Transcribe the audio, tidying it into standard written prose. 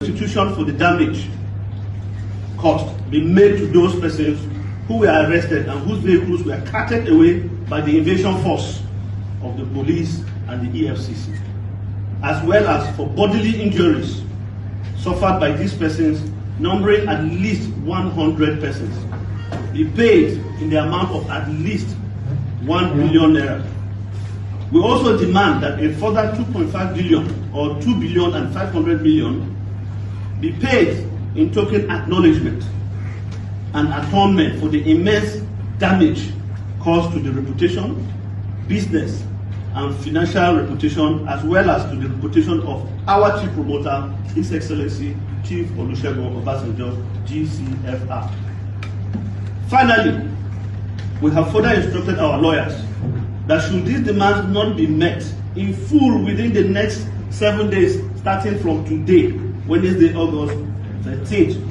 restitution for the damage caused be made to those persons who were arrested and whose vehicles were carted away by the invasion force of the police and the EFCC, as well as for bodily injuries suffered by these persons, numbering at least 100 persons, be paid in the amount of at least 1 billion naira. We also demand that a further 2.5 billion or 2 billion and 500 million be paid in token acknowledgement and atonement for the immense damage caused to the reputation, business, and financial reputation, as well as to the reputation of our chief promoter, His Excellency Chief Olusegun Obasanjo, GCFR. Finally, we have further instructed our lawyers that should these demands not be met in full within the next 7 days, starting from today, Wednesday, August 13th,